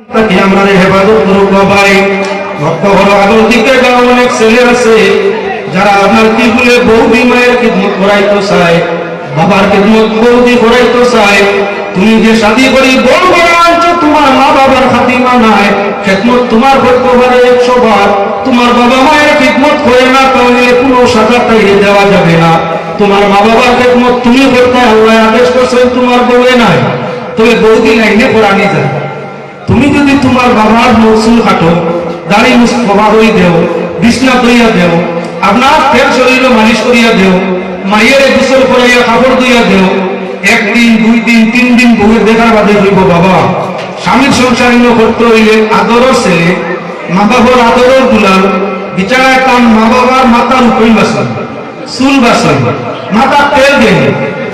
তাকে আমরা হেফাজত করুক ভাই। ভক্ত হলো আগল দিকে যাওয়া অনেক ছেলে আছে যারা আপনার কি বলে বৌদি মায়ের খিদমত করাইতে চায়, বাবার খিদমত বৌদি করাইতে চায়। তুমি যে শাদী করি বউ করে আনছো, তোমার মা বাবার খাতিমা নাই, খেদমত তোমার করতে পারে 100 বার। তোমার বাবা মায়ের খিদমত করে না তাহলে কোনো সাজা তাইলে দেওয়া যাবে না। তোমার মা বাবার খেদমত তুমি করতে আল্লাহ আদেশ করছেন, তোমার বউয়ে নাই, তবে বৌদি লাইনে কোরআনে যায়। তুমি যদি তোমার বাবার মৌসুম কাটো, দাড়ি মুস্তফা হয়ে দেও, বিছনা দইয়া দেও, আপনার ফের শরীর মালিশ করিয়া দেও, মায়ের গোসল করাইয়া কাপড় দইয়া দেও, 1 দিন 2 দিন 3 দিন বউয়ের দেখার বাদে হইব বাবা। স্বামীর সংসার করতে হইলে আদরের ছেলে, মা বাবার আদরের দুলাল, বিছানায় কাম মা বাবার মাথার উপরে বাসন, চুল বাসন, মাথা তেল দেন,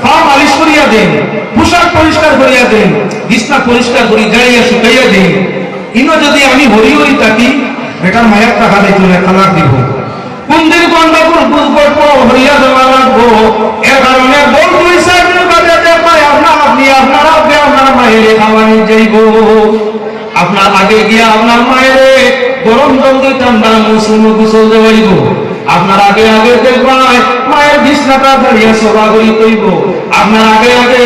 পা মালিশ করিয়া দেন, পোশাক পরিষ্কার করিয়া দেন, বিছনা পরিষ্কার করি গাড়িয়া শুকাইয়া দেন। ইনো যদি আমি হরি হরি থাকি, বেটার মায়ের টাকা দিয়ে চলে তালাক দিব। কোন দিন গন্ডগোল বুঝবো হরিয়া দেওয়া লাগবো। এর কারণে বল 2-4 দিন বাদে দেখায় আপনার আগে আপনার মায়ের খাওয়ানি যাইব। আপনার আগে গিয়া আপনার মায়ের গরম জল দিয়ে ঠান্ডা মৌসুম গোসল দেওয়াইব। আপনার আগে আগে দেখবাই মায়ের বিছনাটা দাঁড়িয়ে সভা করি কইব। আপনার আগে আগে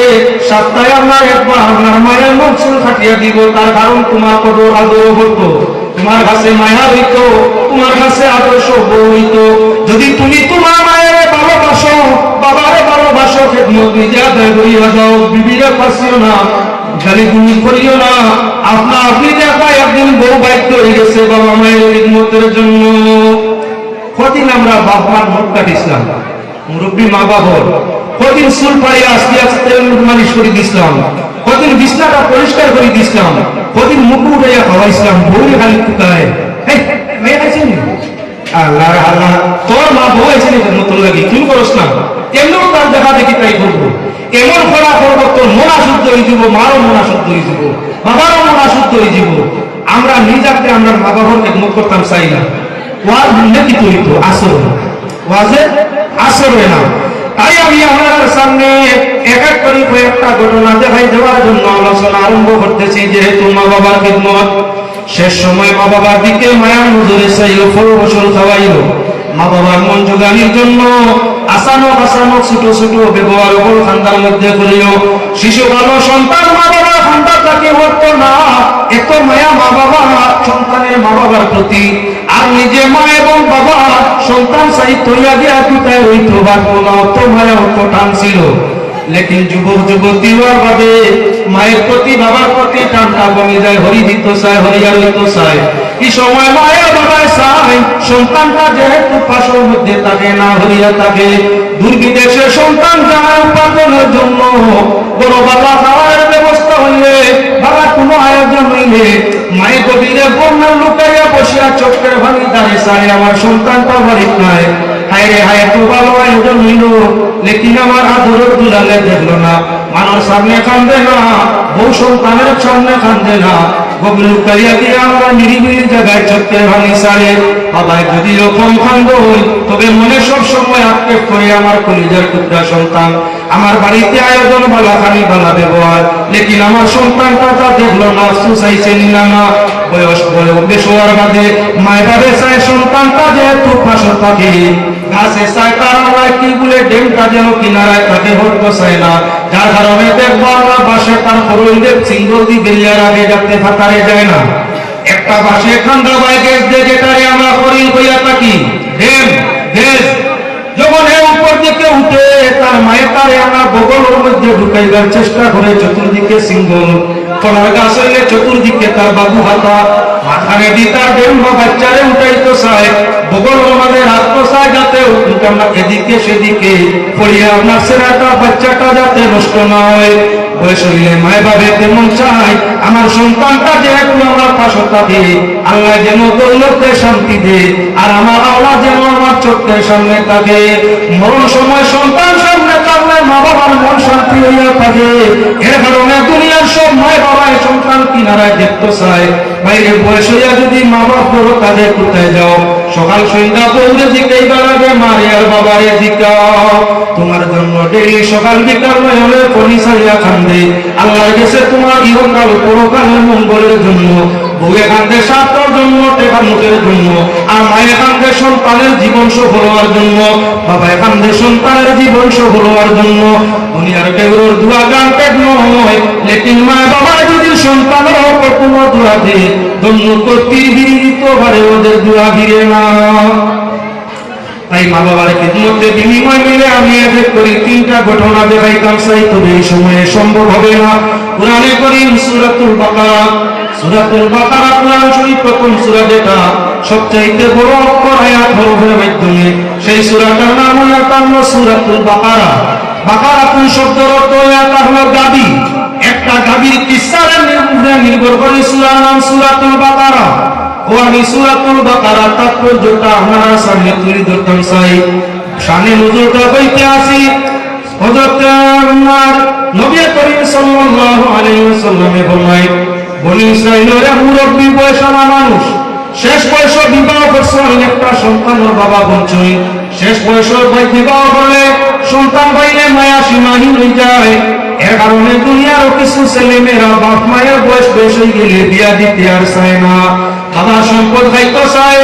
সপ্তাহে আপনার একবার আপনার মায়ের মৌসুম খাটিয়া দিব। তার কারণ তোমার কত আদর হতো, তোমার কাছে মায়া হইতো, তোমার কাছে আদর্শ বউ হইতো। যদি তুমি তোমার মায়ের ভালোবাসো, বাবারে ভালোবাসো, খেদমত নিজে আদায় করিয়া যাও, বিবিরে পাসিও না, গালি গুলি করিও না। আপনি দেখায় একদিন বউ বাধ্য হয়ে গেছে বাবা মায়ের খেদমতের জন্য। কদিন আমরা বাপ মার মুখ কাটিছিলাম, মুরব্বী মা বাবার কদিন চুল পাড়িয়ে আস্তে আস্তে মালিশ করে দিছিলাম, কদিন বিছনাটা পরিষ্কার করে দিছিলাম, কদিন মুখ উঠাইয়া খাওয়াইছিলাম। বউরে খালি টুকায় মেয়ে খাইছে নি? আল্লাহ আল্লাহ, তোর মা বউ আছে নি মতন লাগি, তুমি করস না কেমন তার দেখা দেখি তাই করবো। এমন করা করবো তোর মনা শুদ্ধ হয়ে যাব, মারও মনা শুদ্ধ হয়ে যাব, বাবারও মনা শুদ্ধ হয়ে যাব। আমরা নিজেকে আমরা মা বাবার খেদমত করতাম চাই না। ওয়াজ ভুললে কি হইতো? আসর ওয়াজে আসর হয় না। তাই আমি আপনার সামনে এক এক করে কয়েকটা ঘটনা দেখাই দেওয়ার জন্য আলোচনা আরম্ভ করতেছি। যেহেতু মা বাবার খিদমত শেষ সময় মা বাবার দিকে মায়া নজরে চাইল, ফল ফসল খাওয়াইল, মা বাবার মন জোগানির জন্য আসানক ছোট ছোট ব্যবহার খান্দার মধ্যে করিল। শিশু ভালো সন্তান মা বাবা খান্দার তাকে হতো না, এত মায়া মা বাবা সন্তানের মা বাবার প্রতি। আর নিজে মা এবং বাবা সন্তান সাহিত্য দিয়া পিতায় হইতো পারবো না, অত মায়া অত টান ছিল। লেকিন যুবক যুবতী হওয়ার বাদে মায়ের প্রতি বাবার প্রতি টানটা কমে যায়, হরি দিত চায়, হরিয়ার হইতো চায়। এই সময় মায়ের বাবায় চায় সন্তানটা যেহেতু পাশের মধ্যে থাকে না, হরিয়া থাকে। দূর বিদেশে সন্তান যায় উপার্জনের জন্য, বড় বাবা খাওয়ার ব্যবস্থা হইলে, বাবা কোনো আয়োজন হইলে মায়ের গভীরে বন্যা লুকাইয়া বসিয়া চোখের ভাঙি দাঁড়িয়ে চায় আমার সন্তানটা বাড়ির নাই। হায় রে হায়, তো ভালো আয়োজন হইল, লেকিন আমার আদরের দুলালে দেখলো না। মানুষ সামনে কান্দে না, বউ সন্তানের সামনে কান্দে না, গভীর লুকাইয়া দিয়ে আমরা নিরিবিলি জায়গায় চোখের ভাঙি চায়। বাবায় যদি রকম কান্দ হই, তবে মনে সব সময় আক্ষেপ করে আমার কলিজার টুকরা সন্তান। আমার বাড়িতে আয়োজন বালা খানি বালা ব্যবহার, লেকিন আমার সন্তানটা তা দেখলো না, সুসাইছে নিলা না। বয়স বেশ হওয়ার বাদে মায়ের বাড়ি চায় সন্তানটা যেহেতু পাশে থাকে, গাছে চায় তারা কি বলে ডেমটা যেন কিনারায় তাকে হতে চায় না। যার কারণে দেখবো আমরা বাসে তার হরইদের সিঙ্গল দি বেরিয়ার আগে যাতে ফাঁকারে যায় না। একটা বাসে ঠান্ডা বাই গ্যাস দিয়ে যেটারে আমরা হরিণ হইয়া থাকি, ডেম গ্যাস যখন এর উপর দিকে উঠে তার মায়ের তারে আমরা বগলের মধ্যে ঢুকাইবার চেষ্টা করে, চতুর্দিকে সিঙ্গল কলার গাছ হইলে চতুর্দিকে তার বাবু হাতা, মাথারে দি তার ডেম বা বাচ্চারে উঠাইতে চায়, বগলের মাঝে রাখতে চায় যাতে আমরা এদিকে সেদিকে পড়িয়া আপনার ছেলেটা বাচ্চাটা যাতে নষ্ট না হয়। বয়স হইলে মায়ের বাবা তেমন চায় আমার সন্তানটা যেহেতু আমার পাশে থাকে, আল্লাহ যেন দৌলতে শান্তি দে, আর আমার আল্লাহ যেন আমার চোখের সামনে থাকে। মরণ সময় সন্তান সামনে থাকলে মা বাবার মন শান্তি হইয়া থাকে। এর কারণে দুনিয়ার সব মায় বাবায় সন্তান কিনারায় দেখতে চায়। বাইরে বয়স হইয়া যদি মা বাপ বড় কাজে কোথায় যাও, সকাল সন্ধ্যা বউরে জিজ্ঞাইবার আগে মারে আর বাবারে জিজ্ঞাও। তোমার জন্য ডেইলি সকাল বিকাল নয় হলে পরিচারিয়া কান্দে। আল্লাহর কাছে তোমার ইহকাল পরকালের মঙ্গলের জন্য। বউয়ে কান্দে স্বার্থের জন্য, টেকা মুখের জন্য। আর মায়ের কান্দে সন্তানের জীবন সফল হওয়ার জন্য, বাবায় কান্দে সন্তানের জীবন সফল হওয়ার জন্য। দুনিয়ার কেউর দোয়া গান টেক নয়, লেকিন মা বাবার যদি সন্তানের ওপর কোনো দোয়া দেয়, ধন্য প্রতিবিহিত ভারে ওদের দোয়া গিরে না। তাই মা বাবার খিদমতে বিনিময় মিলে আমি এদের করি তিনটা ঘটনা দেখাইতাম চাই, তবে এই সময়ে সম্ভব হবে না। কুরআনে কারীম সূরাতুল বাকারা, সূরাতুল বাকারা কুরআন শরীফ প্রথম সূরা, যেটা সবচাইতে বড় অক্ষর আয়াত হরফের মাধ্যমে। সেই সূরাটার নাম হলো সূরাতুল বাকারা। বাকারা কোন শব্দের অর্থ হলো গাবি। একটা গাবির কিসসার নির্ভর করে সূরার নাম সূরাতুল বাকারা। ও আমি সূরাতুল বাকারা তাৎপর্যটা আপনারা সামনে তুলে ধরতাম চাই। শানে নজরটা বইতে আসি। হযরত নবী করিম সাল্লাল্লাহু আলাইহি ওয়াসাল্লামে বলেন, বনি ইসরাঈলের মুরব্বি বয়সী মানুষ শেষ বয়সে বিবাহ করছে, একটা সন্তানের বাবা বঞ্চই। শেষ বয়সে বিবাহ করলে সন্তান পাইলে মায়া সীমাহীন হয়ে যায়। এর কারণে দুনিয়ার কিছু ছেলে মেয়েরা বাপ মায়ের বয়স বেশ হয়ে গেলে বিয়া দিতে আর চায় না। বাবার সম্পদ খাইতে চায়,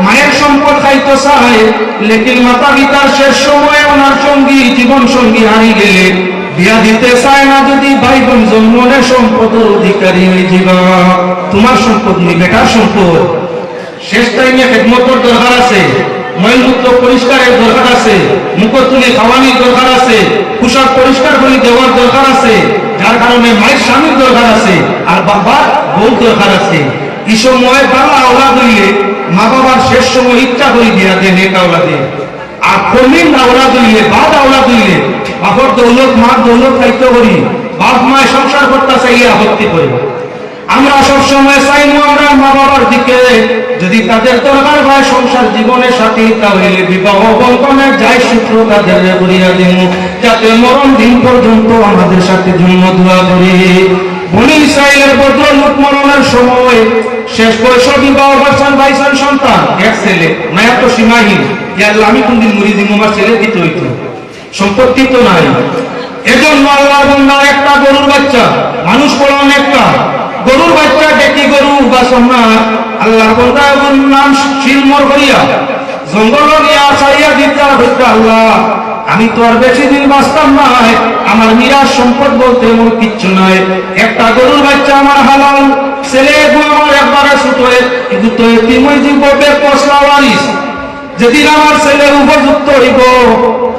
মায়ের সম্পদ খাইতে চায়, লেকিন মাতা পিতার শেষ সময়ে ওনার সঙ্গী জীবন সঙ্গী হারিয়ে গেলে বিয়া দিতে চায় না। যদি ভাই বোন জন্মনে সম্পদের অধিকারী হয়ে যাবা, তোমার সম্পদ নেই, বেটার সম্পদ। শেষ টাইমে খেদমতের দরকার আছে, ময়লমুক্ত পরিষ্কারের দরকার আছে, মুখ তুলে খাওয়ানোর দরকার আছে, পোশাক পরিষ্কার করে দেওয়ার দরকার আছে। যার কারণে মায়ের স্বামীর দরকার আছে, আর বাবার বউ দরকার আছে। এই সময় বাবা আওলাদ হইলে মা বাবার শেষ সময় ইচ্ছা করে দিয়া দেন এক আওলাদে। আর কর্মীর আওলাদ হইলে, বাদ আওলাদ হইলে বাপর দৌলত মা দৌলত খাইতে করি, বাপ মায় সংসার করতে চাইলে আপত্তি করে। আমরা সবসময় চাইব আমরা মা বাবার দিকে, যদি তাদের দরকার হয় সংসার জীবনের সাথে, তাহলে বিবাহ বন্ধনের যাই সূত্র তাদের করিয়া দেব, যাতে মরণ দিন পর্যন্ত আমাদের সাথে জন্ম দোয়া করে। বনি ইসরাঈলের ভদ্রলোক মরণের সময় শেষ বয়সে বিবাহ করছেন, পাইছেন সন্তান এক ছেলে। মায়া তো সীমাহীন, আল্লাহ আমি কোনদিন মরি দিব, আমার ছেলে দিতে হইতো, সম্পত্তি তো নাই। এজন্য আল্লাহ বন্দার একটা গরুর বাচ্চা, মানুষ পড়ান একটা গরুর বাচ্চা ডেকি গরু বা সোমনাথ, আল্লাহ বন্দার নাম শিলমর করিয়া জঙ্গল নিয়ে আসাইয়া দিতে হইতো, আল্লাহ আমি তো আর বেশি দিন বাঁচতাম নাই, আমার মিরাজ সম্পদ বলতে এমন কিচ্ছু নাই। একটা গরুর বাচ্চা আমার হালাল, ছেলে আমার একবারে ছোট, কিন্তু তো এতিমই জীবনের পশলা ওয়ারিস। যেদিন আমার ছেলে উপযুক্ত হইব,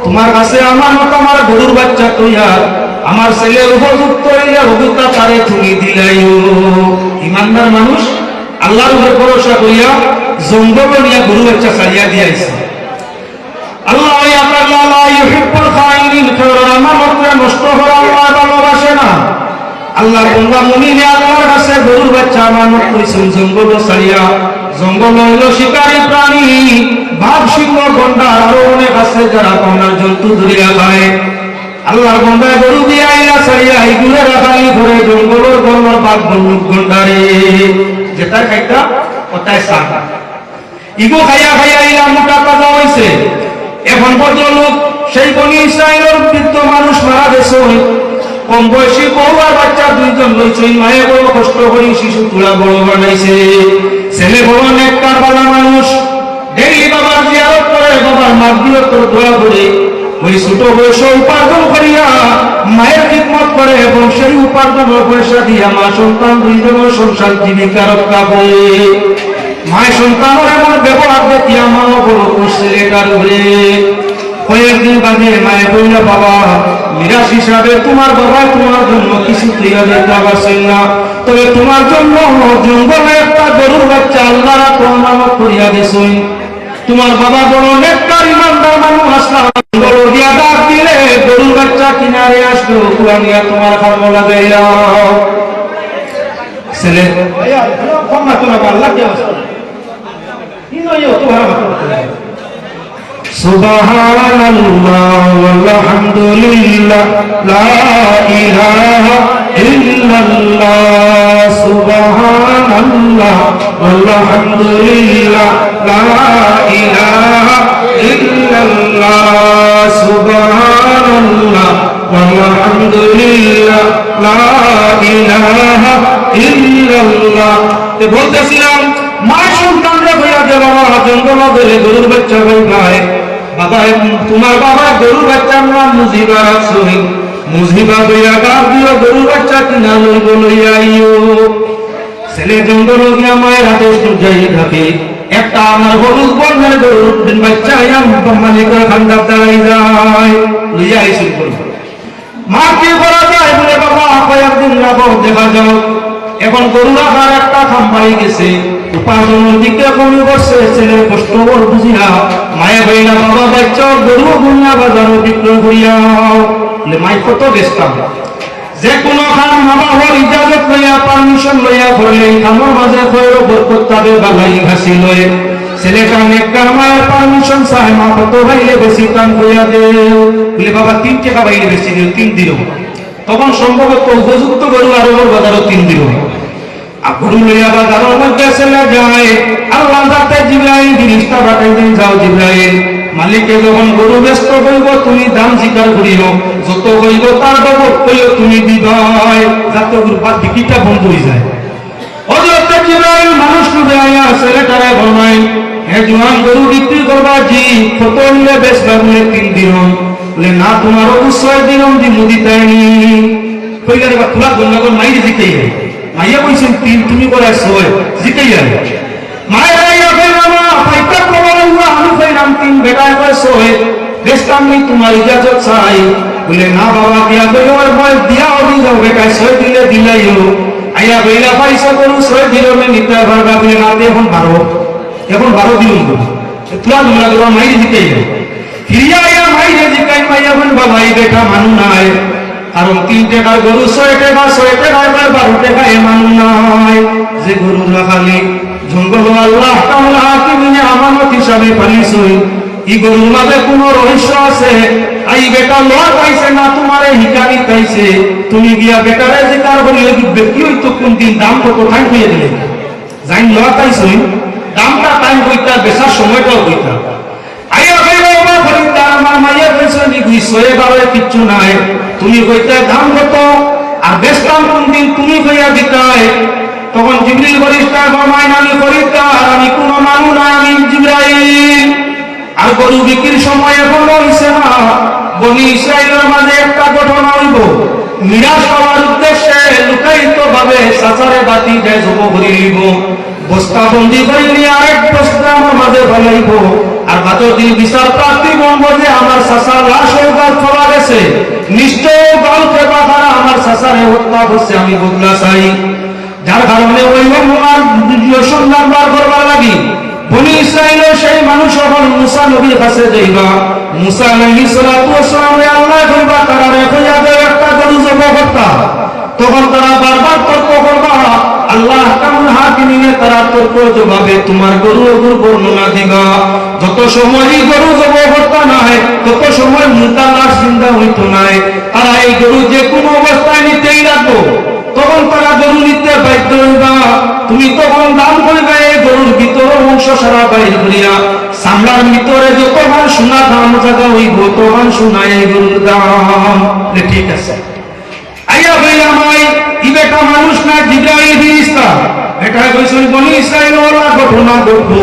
তোমার কাছে আমার মত আমার গরুর বাচ্চা তৈয়া, আমার ছেলে উপযুক্ত হইয়া অভিজ্ঞতা তারে তুমি দিলাইও। ইমানদার মানুষ আল্লাহর উপর ভরসা করিয়া জঙ্গল নিয়ে গরু বাচ্চা ছাড়িয়া দিয়াইছে। আল্লাহ নষ্ট করা আল্লাহ ভালোবাসে না। আল্লাহ বন্দা মুমিনে আল্লাহর কাছে গরুর বাচ্চা আমানত করেছেন জঙ্গল ছাড়িয়া। জঙ্গল হইল শিকারী প্রাণী, বাঘ সিংহ গন্ডার আরো অনেক আছে যারা কন্যার জন্তু ধরিয়া খায়। আল্লাহর বন্দা গরু দিয়ে আইলা ছাড়িয়া এইগুলো রাখালি ঘরে জঙ্গলের গন্ডার বাঘ বন্দুক গন্ডারে যেটা খাইতা ওটাই সাকা ইগো খাইয়া খাইয়া ইলা মোটা কাজা হয়েছে। এখন ভদ্রলোক সেই বনি ইসরাঈলের বৃদ্ধ মানুষ মারা গেছে, কম বয়সী বউ আর বাচ্চা দুইজন লইছে। মায়ে বড় কষ্ট করি শিশু তুলা বড় বানাইছে। ছেলে বড় নেককার বালা মানুষ, ডেইলি বাবার জিয়ারত করে, বাবার মাগফিরাত দোয়া করে, ওই ছোট বয়সে উপার্জন করিয়া মায়ের খিদমত করে এবং সেই উপার্জনের পয়সা দিয়া মা সন্তান দুইজনের সংসার জীবিকা রক্ষা করে। মায়ের সন্তানের এমন ব্যবহার দেখিয়া মা বড় করছে লেটার ঘুরে। কয়েকদিন বাদে মায়ে বলল, বাবা মিরাজ হিসাবে তোমার বাবা তোমার জন্য কিছু তৈরি দিতে পারছেন না, তবে তোমার জন্য জঙ্গলে একটা গরুর বাচ্চা আল্লাহর প্রণামত করিয়া গেছেন। তোমার বাবা বড় নেককার ইমানদার মানুষ, আসলা জঙ্গল দিয়া ডাক দিলে গরুর বাচ্চা কিনারে আসবে, কুয়ানিয়া তোমার খাবো লাগাইয়া। ছেলে সুবহানাল্লাহ ওয়ালহামদুলিল্লাহ লা ইলাহা ইল্লাল্লাহ সুবহানাল্লাহ ওয়ালহামদুলিল্লাহ লা ইলাহা ইল্লাল্লাহ সুবহানাল্লাহ ওয়ালহামদুলিল্লাহ লা ইলাহা ইল্লাল্লাহ। বলতেছিলাম মা সন্তানরা হইয়া যে বাবা জঙ্গল ধরে গরুর বাচ্চা হয়ে যায়, বাবা তোমার বাবা গরুর বাচ্চার নাম মুজিবা রাখছই, মুজিবা হইয়া গাছ দিও গরুর বাচ্চা কিনা লইব লইয়া আইও। ছেলে জঙ্গল গিয়া মায়ের হাতে যাই থাকে, একটা আমার হলুদ বর্ণের গরুর বাচ্চা মালিকের খান্দার দাঁড়াই যায় লইয়া আইসি করব। মা কি করা যায় বলে বাবা কয়েকদিন রাখো দেখা যাও। এখন গরু রাখার একটা খাম পাই গেছে, উপার্জনের দিকে কমে বসছে, ছেলে কষ্ট বুঝিয়া মায়ে বইলা বাবা বাচ্চা গরু গুনিয়া বাজারও বিক্রয় করিয়াও। মাই কত বেচতাম, যে কোনো খান মা বাবার ইজাজত লইয়া পারমিশন লইয়া করলে আমার মাঝে খয়ের বরকত পাবে বালাই ঘাসি লয়ে। ছেলেটা নেককার মায়ের পারমিশন চায়, মা কত ভাইলে বেশি কাম করিয়া দে বলে বাবা 3 টাকা বাইলে বেশি দিও, 3 দিল। তখন সম্ভবত উপযুক্ত গরু আরো বাজারও 3 দিল। গরু লইয়া বাজারের মধ্যে ছেলে যায়, আল্লাহ যাতে জিবরাইল ফেরেশতা পাঠাইতেন, যাও জিবরাইল মালিকে যখন গরু ব্যস্ত হইব তুমি দাম স্বীকার করিও, যত হইব তার ডবল কইও তুমি দিবাই, যাতে গরু বিক্রিটা বন্ধ হয়ে যায়। হযরত জিবরাইল মানুষ রূপে আয়া ছেলেটারে বললেন, হে জওয়ান গরু বিক্রি করবা জি, কত নিলে বেচবা বলে 3 দিরহম। বলে না তোমার 6 দিরহম দি মুদি তাইনি কইলে বা তুলা গন্নগর মাইরে জিকাই মাইয়া কইছেন 3 তুমি করে 6 জিকাই আই মায়ের আইয়া কইলা মা পাইতা প্রমাণবা আমি কইলাম 3 বেটায় কয় 6 বেচতাম নি তোমার ইজাজত চাই। বলে না বাবা দিয়া কইলো আর মই দিয়া ওদি যাও বেটায় 6 দিলে দিলাইও। আইয়া কইলা পয়সা করু 6 দিরহমে নিতে পারবা বলে না এখন 12, এখন 12 দিন তুলা গন্নগর মাইরে জিকাই ফিরিয়া আইয়া মাইরে জিকাই মাইয়া বল বাবা এই বেটা মানু নাই, কারণ 3 টাকার গরু 6 টাকা 6 টাকায় 12 টাকায় মানু নাই। যে গরু রাখালি জঙ্গল আল্লাহ তাআলা হাকিমে আমানত হিসাবে পালিছই, ই গরুর মাঝে কোনো রহস্য আছে। আই বেটা লয় পাইছে না তোমারে হিকারি পাইছে, তুমি গিয়া বেটারে জিকার বলিলে কি হইতো, কোন দিন দাম কত টাইম হইয়া দিলে জাইন লয় পাইছই, দামটা টাইম কইতা বেচার সময়টাও কইতা। আইয়া কইলো বাবা খরিদ্দার আমার মাইয়া কইছে নি গুইছয়ে বারে কিচ্ছু নাই, তুমি কইতে দাম কত আর বেচতাম কোন দিন তুমি কইয়া দিতাই। তখন জিবরিল ফেরেশতা ফরমায় আমি খরিদ্দার, আমি কোনো মানু না, আমি জিবরাইল। আর গরু বিক্রির সময় এখনো হইছে না। বনি ইসরাইলের মাঝে একটা ঘটনা হইব, মিরাজ পাওয়ার উদ্দেশ্যে লুকায়িত ভাবে সাচারে বাতি দেয় জব করে লইব, বস্তা বন্দি করে নিয়ে আরেক বস্তা আমার মাঝে ফেলাইব। আর বাতর দিন বিচার প্রার্থী বলব যে আমার চাচার লাশ উদ্ধার করা গেছে, নিশ্চয় গল্পে বাধারা আমার চাচারে হত্যা করছে, আমি বদলা চাই। যার কারণে ওই আমার দ্বিতীয় সন্ধান বার করবার লাগি বনি ইসরাইলের সেই মানুষ যখন মুসা নবীর কাছে যাইবা, মুসা আলাইহিস সালাতু ওয়াস সালামে আল্লাহ কইবা তারা রেখে যাবে একটা গরু জবাই করতা। তখন তারা বারবার তর্ক করবা, আল্লাহ কামুল হাকিমিনে তারা তর্ক জবাবে তোমার গরু বর্ণনা দিবা। যত সময় গরু জবাই করতা নাই তত সময় মুতালার চিন্তা হইতো নাই, তারা এই গরু যে কোনো অবস্থায় নিতেই রাখবো। তখন তারা গরু নিতে বাধ্য হইবা, তুমি তখন দাম করবে এই গরুর ভিতর অংশ সারা বাইর করিয়া, সামলার ভিতরে যতক্ষণ সোনা দাম জায়গা হইব তখন সোনা এই গরুর দাম। ঠিক আছে আইয়া হইলা মাই ই বেটা মানুষ না জিবরাইল ফেরেশতা, এটা কইছেন বনি ইসরাইল ওরা ঘটনা ঘটবো।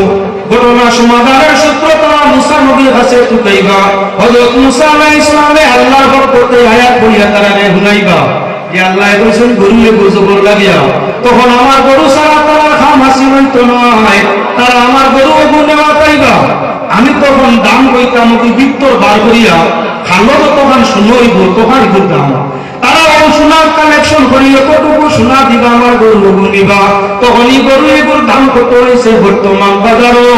ঘটনা সমাধানের সূত্র তারা মুসা নবীর কাছে তুকাইবা, হযরত মুসা আলাইহিস সালামে আল্লাহর বরকতে আয়াত পড়িয়া তারা শুনাইবা যে আল্লাহ কইছেন গরুরে গোজবর লাগিয়া। তখন আমার গরু সারা তারা খামাসি হইতো নয়, তারা আমার গরু গুনেওয়া পাইবা। আমি তখন দাম কইতাম কি ভিতর বার করিয়া খালো তো তখন শুনইব তখন দাম। তারা সোনার কালেকশন করিয়া কতটুকু সোনা দিবা আমার গরু গুনিবা। তখন এই গরু এগুলোর দাম কত হয়েছে বর্তমান বাজারও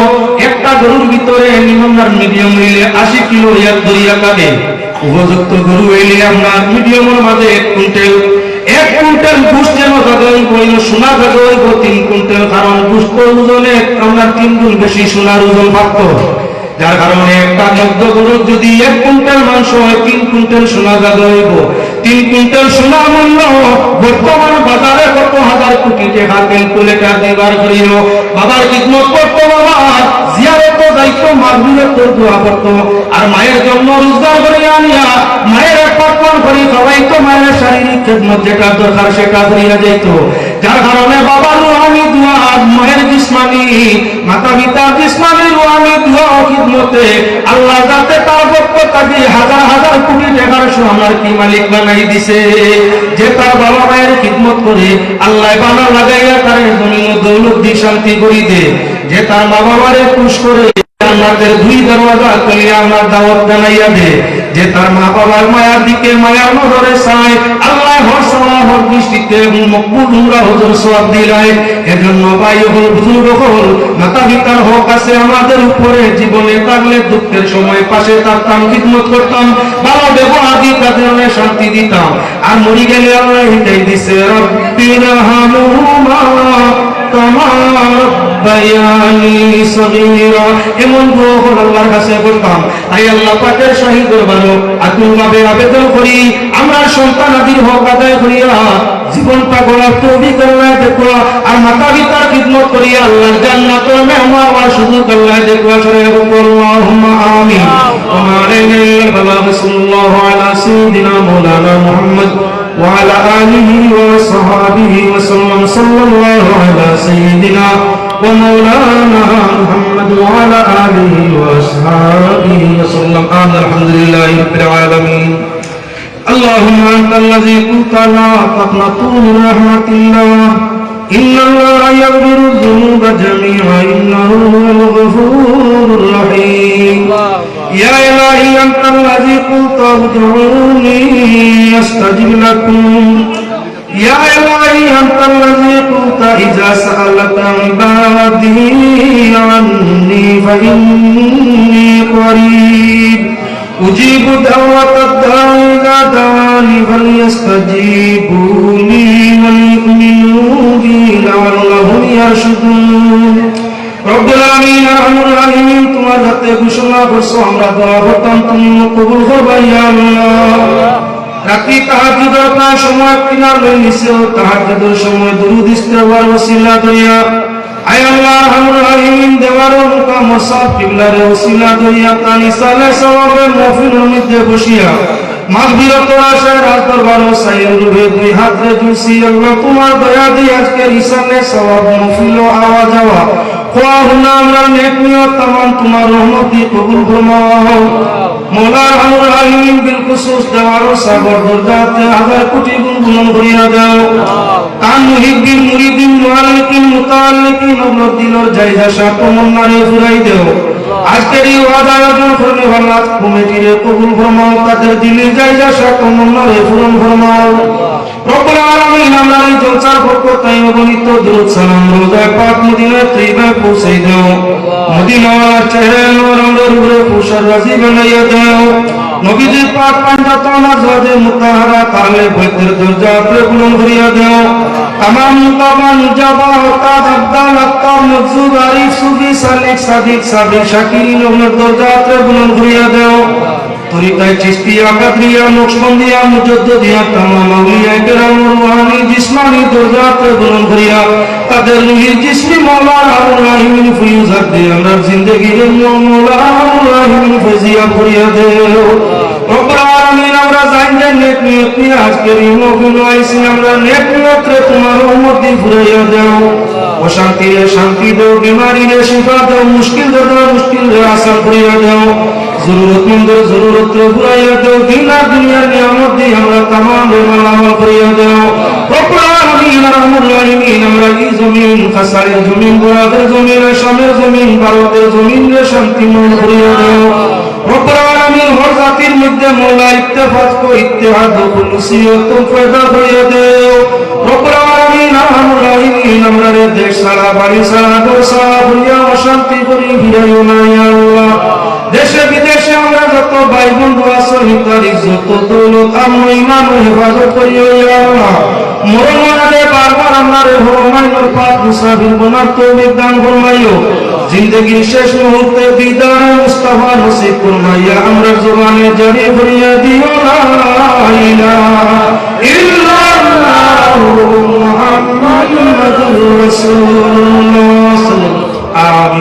একটা গরুর ভিতরে নিম্নার মিডিয়াম হইলে 80 কিলো এক দরিয়া কাটে, উপযুক্ত গরু হইলে আপনার মিডিয়ামের মাঝে 1 কুইন্টাল। 1 কুইন্টাল গোস্ত যেন কাগজ কইল সোনা কাগজ 3 কুইন্টাল, কারণ গোস্ত ওজনে আপনার 3 গুণ বেশি সোনার ওজন পাক্ত। যার কারণে একটা মধ্য গরু যদি 1 কুইন্টাল মাংস হয় 3 কুইন্টাল সোনা জায়গা হইব। 3 কুইন্টাল সোনা মূল্য বর্তমান বাজারে কত হাজার কোটি টাকা ক্যালকুলেটর দিবার করিল। বাবার খিদমত করতো, বাবা জিয়ারত যাইতো, মাগফিরাত দোয়া করতো, আর মায়ের জন্য রোজগার করে আনিয়া মায়ের একপাত্র করে খাওয়াইতো, মায়ের শারীরিক খিদমত যেটা দরকার সেটা করিয়া যাইত। যার কারণে বাবার রুহানি দোয়া, মায়ের জিসমানি, মাতা পিতার জিসমানি রুহানি দোয়া খিদমতে আল্লাহ যাতে তার পক্ষ থেকে হাজার হাজার কোটি টাকার সোনার কি মালিক বানাই দিছে। যে তার বাবা মায়ের খিদমত করে আল্লাহ বানা লাগাইয়া তার জমিন দৌলত দিয়ে শান্তি করি দে। যে তার মা বাবারে খুশ করে জান্নাতের 2 দরওয়াজা খুলিয়া আমার দাওয়াত জানাইয়া দে। যে তার মা বাবার মায়ার দিকে মায়ার নজরে চায়, আল্লাহ হর সালাহ হর দৃষ্টিতে মকবুল উমরা হজর সওয়াব দিলায়। এজন্য ভাই হল, বুজুর্গ হল, মাতা পিতার হক আছে আমাদের উপরে। জীবনে থাকলে দুঃখের সময় পাশে থাকতাম, খিদমত করতাম, ভালো ব্যবহার দিয়ে তাদের শান্তি দিতাম। আর মরি গেলে আল্লাহ হিদাই দিছে, রব্বির হামহুমা কামা রাব্বায়ানি সগীরা। এমন দোয়া আল্লাহর কাছে করতাম। তাই আল্লাহ পাকের শাহী দরবারে আকুলভাবে আবেদন করি, আমরা সন্তান আদির হক আদায় করিয়া জীবনটা গড়ার তৌফিক আল্লাহ দেখো, আর মাতা পিতার খিদমত করিয়া আল্লাহর জান্নাতের মেহমান হওয়ার সুযোগ আল্লাহ দেখো। আল্লাহুম্মা আমিন। ওয়া আলাইহিল বালাগ। সাল্লাল্লাহু আলা সাইয়্যিদিনা মাওলানা মুহাম্মদ ওয়া আলা আলিহি ওয়া সাহবিহি ওয়া সাল্লাম। সাল্লাল্লাহু আলা সাইয়্যিদিনা ওয়া মাওলানা মুহাম্মদ ওয়া আলা আলিহি ওয়া সাহবিহি ওয়া সাল্লাম। আলহামদুলিল্লাহি রাব্বিল আলামিন। اللهم أنت الذي قلت لا تقنطوا من رحمة الله إن الله يغفر الذنوب جميعا إنه هو الغفور الرحيم. يا إلهي أنت الذي قلت ادعوني أستجب لكم. يا إلهي أنت الذي قلت إذا سألك عبادي عني فإني قريب أجيب دعوة الداعي إذا دعاني فليستجيبوا لي وليؤمنوا بي لعلهم يرشدون. رب العالمين أرحم الراحمين, তোমার হাতে ঘোষণা করছো আমরা দোয়া করতাম, তুমি কবুল করবে ইয়া আল্লাহ। রাত্রি তাহাজ্জুদের প্রায় সময় কিনার লই নিছো, তাহাজ্জুদের সময় দুরূদ ইস্তেগফার ওসিলা করিয়া আয় আল্লাহ আরহামুর রাহিমিন, দেওয়ার মুকাম মুসাফ কিবলার ওসিলা করিয়া তানি সালে সওয়াবের মাহফিলের মধ্যে বসিয়া মাগফিরাত আশায় রাত দরবার সাইয়ের রূহে 2 হাত রে তুলসি। আল্লাহ তোমার দয়া দিয়ে আজকের ইসালে সওয়াব মাহফিল আওয়া যাওয়া কোয়া হুনা আমরা নেক নিয়ত तमाम তোমার রহমত দিয়ে কবুল ফরমাও। মওলা আরহামুর রাহিমিন, বিল খুসুস দেওয়ার সাগর দরজাতে হাজার কোটি গুণ বুলন্দ করিয়া দাও। তান মুহিব্বিন মুরিদিন মুআল্লিকিন মুতাআল্লিকিন আল্লাহ দিলর জায়গা সাতমন্নারে ফুরাই দেও। আজকের এই ওয়াজ আয়োজন করলে আল্লাহ কমিটির কবুল ফরমাও, তাদের দিলের জায়গা সাতমন্নারে পূরণ ফরমাও। রব্বুল আলামিন, আমরা এই জলসার বরকতে অগণিত দরুদ সালাম রোজা পাক মদিনা তৈয়বায় পৌঁছে দাও। মদিনার চেহারা নূর আমাদের উপরে খুশার রাজি বানাইয়া দাও। নবীদের পাক পাঞ্জাতন আজওয়াজে মুতাহারা তাহলে বৈতের দরজা আপনি বুলন্দ করিয়া দাও। तमाम मुकामा मुजाबा औताद अब्दाल अक्तार मकसूद आरिफ सूफी सालिक सादिक साबिर शाकिरीन और दर्जात बुलंद करिया दाओ। तरीक़ाए चिश्तिया कदरिया नक्शबंदिया मुजद्दिदिया तमाम औलिया किराम रूहानी जिस्मानी दर्जात बुलंद करिया तादेर रूही जिस्मी मौला अरुल रहीम फयूज़ात दे अमर जिंदगी रे मौला अरुल रहीम फज़िया करिया देओ। রব্বুল আলামিন, আমরা জানলে নেক নিয়ত নিয়ে আজকের এই মাহফিলে আইছি, আমরা নেক নিয়ত রে তোমার রহমত দিয়ে ফুরাইয়া দাও। অশান্তি রে শান্তি দাও, বিমারি রে শিফা দাও, মুশকিল দাও মুশকিল রে আসান করিয়া দাও। জরুরতমন্দের জরুরত রে ফুরাইয়া দাও। দিন আর দুনিয়ার নিয়ামত দিয়ে আমরা तमाम বেমাল আমল করিয়া দাও। রব্বুল আলামিন আরহামুর রাহিমিন, আমরা এই জমিন খাসারের জমিন, গোরাদের জমিন, শামের জমিন, ভারতের জমিন রে শান্তিময় করিয়া দাও। রব্বুল আলামিন, হর জাতির মধ্যে মওলা ইত্তেফাক কো ইত্তেহাদ ও খুলুসিয়ত পয়দা করিয়া দাও। রব্বুল আলামিন আরহামুর রাহিমিন, আমরা রে দেশ সারা বাড়ি সারা ঘর সারা দুনিয়া অশান্তি করি ফিরাইও না ইয়া আল্লাহ। দেশে বিদেশে আমরা যত ভাই বন্ধু আছো তার ইজ্জত দৌলত আমন ঈমান ও হেফাজত করিও ইয়া আল্লাহ। মরণ আগে বারবার আমরা রে হরমাইনুল পাক মুসাফির বনার তৌফিক দান ফরমাইও। জিন্দগির শেষ মুহূর্তে বিদায় মুস্তাফা নসিব ফরমাইয়া আমরা জবানে জারি করিয়া দিও লা ইলাহা ইল্লাল্লাহু মুহাম্মাদুর রাসূলুল্লাহ। আমিন।